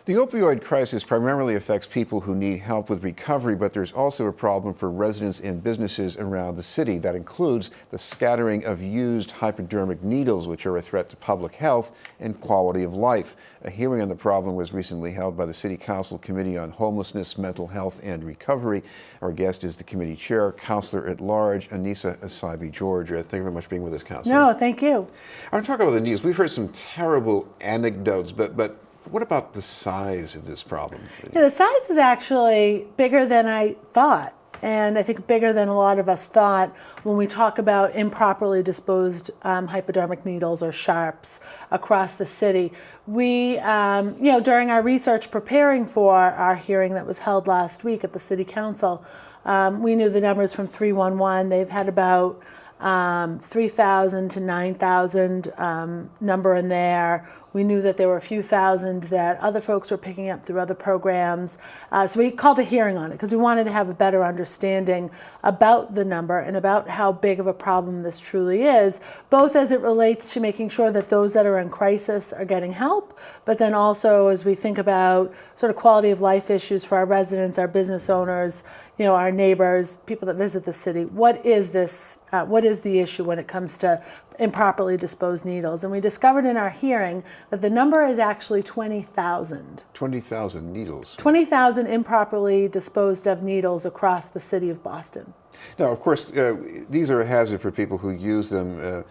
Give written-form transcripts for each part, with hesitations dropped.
The opioid crisis primarily affects people who need help with recovery, but there's also a problem for residents and businesses around the city. That includes the scattering of used hypodermic needles, which are a threat to public health and quality of life. A hearing on the problem was recently held by the City Council Committee on Homelessness, Mental Health and Recovery. Our guest is the committee chair, Councilor at Large, Annissa Essaibi-George. Thank you very much for being with us, Councilor. No, thank you. I want to talk about the needles. We've heard some terrible anecdotes, but what about the size of this problem? Yeah, the size is actually bigger than I thought, and I think bigger than a lot of us thought when we talk about improperly disposed hypodermic needles or sharps across the city. We, during our research preparing for our hearing that was held last week at the City Council, we knew the numbers from 311. They've had about 3,000 to 9,000 number in there. We knew that there were a few thousand that other folks were picking up through other programs. So we called a hearing on it because we wanted to have a better understanding about the number and about how big of a problem this truly is, both as it relates to making sure that those that are in crisis are getting help, but then also as we think about sort of quality of life issues for our residents, our business owners, our neighbors, people that visit the city. What is this? What is the issue when it comes to improperly disposed needles? And we discovered in our hearing that the number is actually 20,000. 20,000 needles. 20,000 improperly disposed of needles across the city of Boston. Now, of course, these are a hazard for people who use them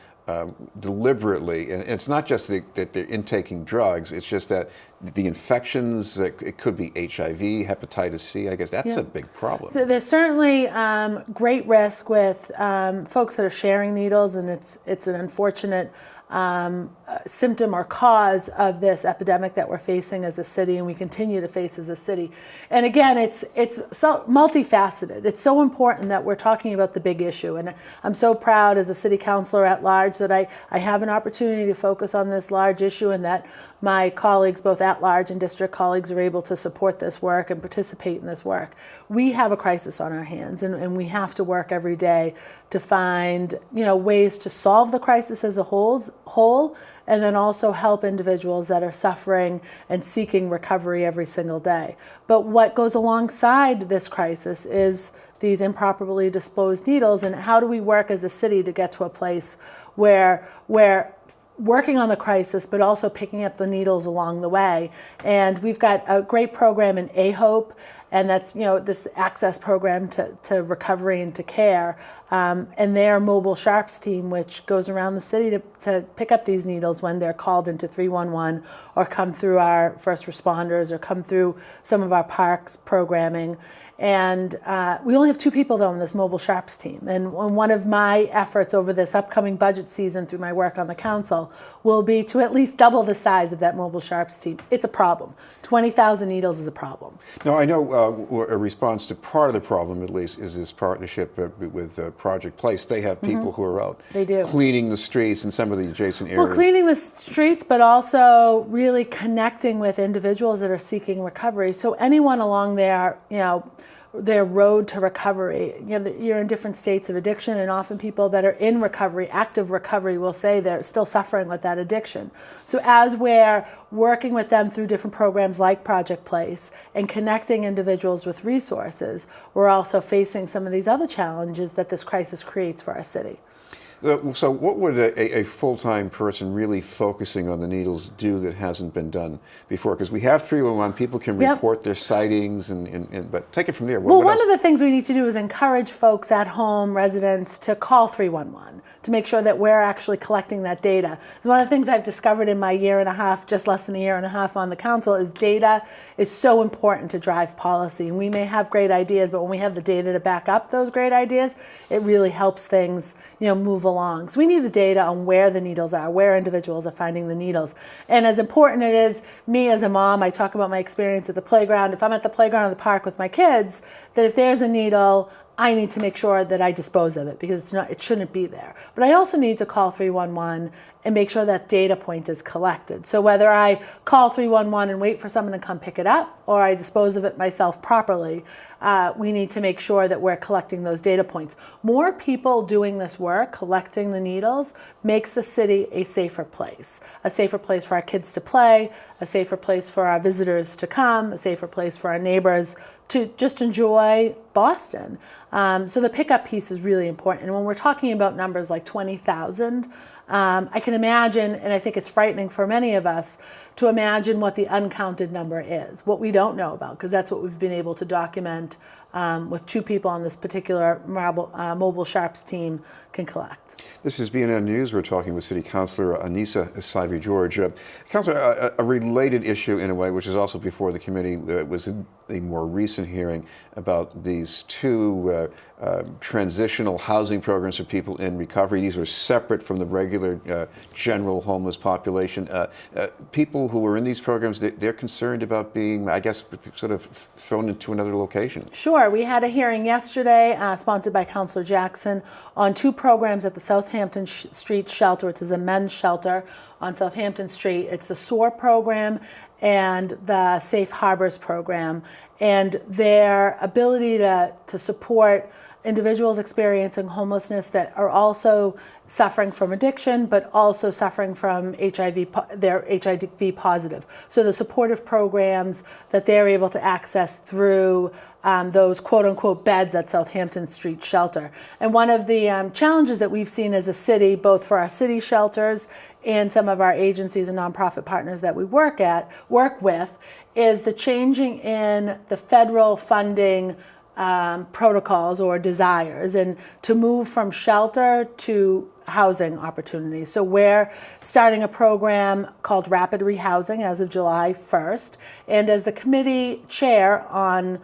deliberately, and it's not just that they're intaking drugs, it's just that the infections, it could be HIV, hepatitis C, I guess that's a big problem. So there's certainly great risk with folks that are sharing needles, and it's an unfortunate symptom or cause of this epidemic that we're facing as a city, and we continue to face as a city. And again, it's so multifaceted. It's so important that we're talking about the big issue, and I'm so proud as a city councilor at large that I have an opportunity to focus on this large issue, and that my colleagues, both at large and district colleagues, are able to support this work and participate in this work. We have a crisis on our hands, and we have to work every day to find ways to solve the crisis as a whole, and then also help individuals that are suffering and seeking recovery every single day. But what goes alongside this crisis is these improperly disposed needles, and how do we work as a city to get to a place where working on the crisis, but also picking up the needles along the way. And we've got a great program in AHOPE, and that's this access program to recovery and to care, and their mobile sharps team, which goes around the city to pick up these needles when they're called into 311 or come through our first responders or come through some of our parks programming. And we only have 2 people though in this mobile sharps team, and one of my efforts over this upcoming budget season through my work on the council will be to at least double the size of that mobile sharps team. It's a problem. 20,000 needles is a problem. Now I know a response to part of the problem at least is this partnership with Project Place. They have people who are out cleaning the streets in some of the adjacent areas. Well, cleaning the streets, but also really connecting with individuals that are seeking recovery. So anyone along there, their road to recovery. You're in different states of addiction, and often people that are in recovery, active recovery, will say they're still suffering with that addiction. So as we're working with them through different programs like Project Place and connecting individuals with resources, we're also facing some of these other challenges that this crisis creates for our city. So what would a full-time person really focusing on the needles do that hasn't been done before? Because we have 311, people can report their sightings, but take it from there. Well, one of the things we need to do is encourage folks at home, residents, to call 311 to make sure that we're actually collecting that data. It's one of the things I've discovered in my year and a half, just less than a year and a half on the council, is data is so important to drive policy. And we may have great ideas, but when we have the data to back up those great ideas, it really helps things move along. So we need the data on where the needles are, where individuals are finding the needles. And as important it is, me as a mom, I talk about my experience at the playground. If I'm at the playground or the park with my kids, that if there's a needle, I need to make sure that I dispose of it because it shouldn't be there. But I also need to call 311 and make sure that data point is collected. So whether I call 311 and wait for someone to come pick it up, or I dispose of it myself properly, we need to make sure that we're collecting those data points. More people doing this work, collecting the needles, makes the city a safer place for our kids to play, a safer place for our visitors to come, a safer place for our neighbors to just enjoy Boston. So the pickup piece is really important. And when we're talking about numbers like 20,000, I can imagine, and I think it's frightening for many of us, to imagine what the uncounted number is, what we don't know about, because that's what we've been able to document with 2 people on this particular Mobile Sharps team can collect. This is BNN News. We're talking with City Councilor Annissa Essaibi-George. Councilor, a related issue in a way, which is also before the committee, was a more recent hearing about these 2 transitional housing programs for people in recovery. These are separate from the regular general homeless population. People who are in these programs, they're concerned about being, I guess, sort of thrown into another location. Sure. We had a hearing yesterday sponsored by Councilor Jackson on 2 programs at the Southampton Street Shelter, which is a men's shelter on Southampton Street. It's the SOAR program and the Safe Harbors program, and their ability to support individuals experiencing homelessness that are also suffering from addiction, but also suffering from HIV, they're HIV positive. So the supportive programs that they're able to access through those quote unquote beds at Southampton Street Shelter. And one of the challenges that we've seen as a city, both for our city shelters and some of our agencies and nonprofit partners that we work with, is the changing in the federal funding protocols or desires, and to move from shelter to housing opportunities. So we're starting a program called Rapid Rehousing as of July 1st. And as the committee chair on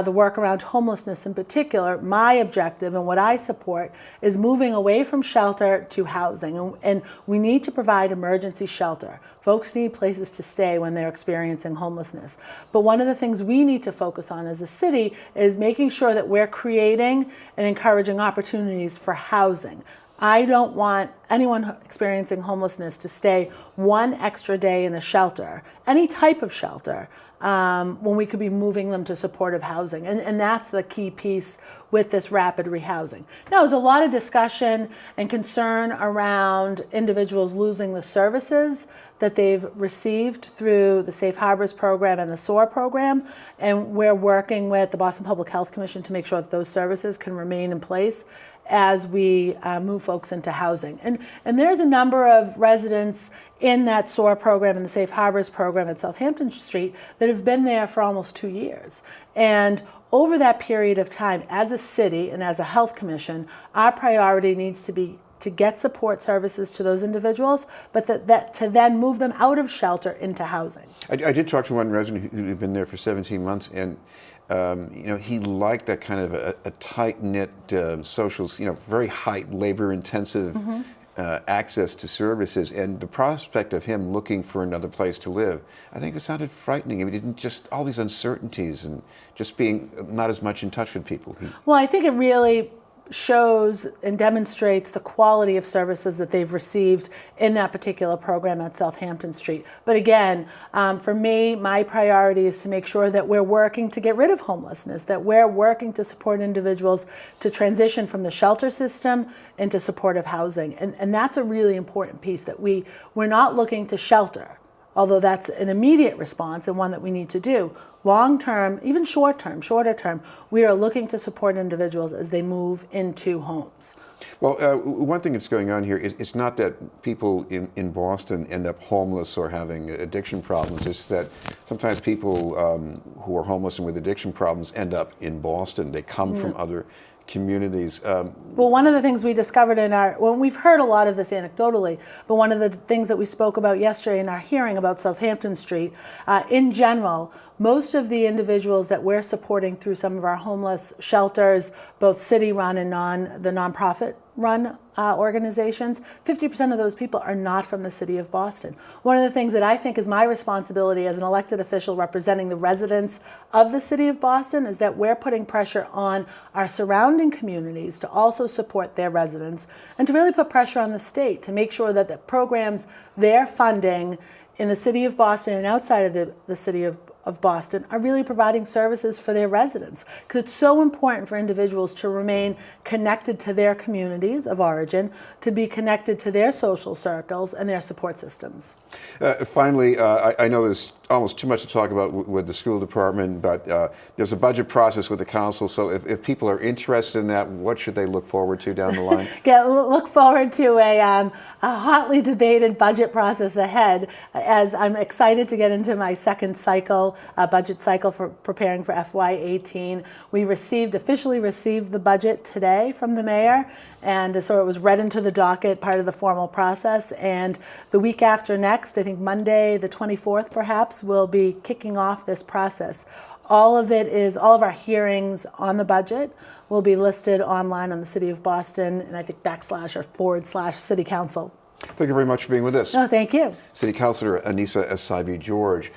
the work around homelessness in particular, my objective and what I support is moving away from shelter to housing. And we need to provide emergency shelter. Folks need places to stay when they're experiencing homelessness. But one of the things we need to focus on as a city is making sure that we're creating and encouraging opportunities for housing. I don't want anyone experiencing homelessness to stay 1 extra day in a shelter, any type of shelter, when we could be moving them to supportive housing. And that's the key piece with this rapid rehousing. Now, there's a lot of discussion and concern around individuals losing the services that they've received through the Safe Harbors program and the SOAR program. And we're working with the Boston Public Health Commission to make sure that those services can remain in place as we move folks into housing. And there's a number of residents in that SOAR program and the Safe Harbors program at Southampton Street that have been there for almost 2 years. And over that period of time, as a city and as a health commission, our priority needs to be to get support services to those individuals, but that to then move them out of shelter into housing. I did talk to one resident who had been there for 17 months, and he liked that kind of a tight-knit social, very high labor-intensive access to services, and the prospect of him looking for another place to live, I think it sounded frightening. I mean, didn't just all these uncertainties and just being not as much in touch with people. Well, I think it really shows and demonstrates the quality of services that they've received in that particular program at Southampton Street. But again, for me, my priority is to make sure that we're working to get rid of homelessness, that we're working to support individuals to transition from the shelter system into supportive housing. And that's a really important piece, that we're not looking to shelter, although that's an immediate response and one that we need to do. Long term, even shorter term, we are looking to support individuals as they move into homes. Well, one thing that's going on here is it's not that people in Boston end up homeless or having addiction problems. It's that sometimes people who are homeless and with addiction problems end up in Boston. They come from other communities. Well, one of the things we discovered we've heard a lot of this anecdotally, but one of the things that we spoke about yesterday in our hearing about Southampton Street, in general, most of the individuals that we're supporting through some of our homeless shelters, both city-run and the nonprofit run organizations, 50% of those people are not from the city of Boston. One of the things that I think is my responsibility as an elected official representing the residents of the city of Boston is that we're putting pressure on our surrounding communities to also support their residents and to really put pressure on the state to make sure that the programs they're funding in the city of Boston and outside of the city of Boston are really providing services for their residents, because it's so important for individuals to remain connected to their communities of origin, to be connected to their social circles and their support systems. Finally, I know there's almost too much to talk about with the school department, but there's a budget process with the council, so if people are interested in that, what should they look forward to down the line? Look forward to a hotly debated budget process ahead, as I'm excited to get into my second cycle, budget cycle for preparing for FY18. We officially received the budget today from the mayor, and so it was read into the docket, part of the formal process. And the week after next, I think Monday the 24th perhaps, we'll be kicking off this process. All of our hearings on the budget will be listed online on the City of Boston, and I think //City Council. Thank you very much for being with us. No, thank you. City Councilor Annissa Essaibi-George.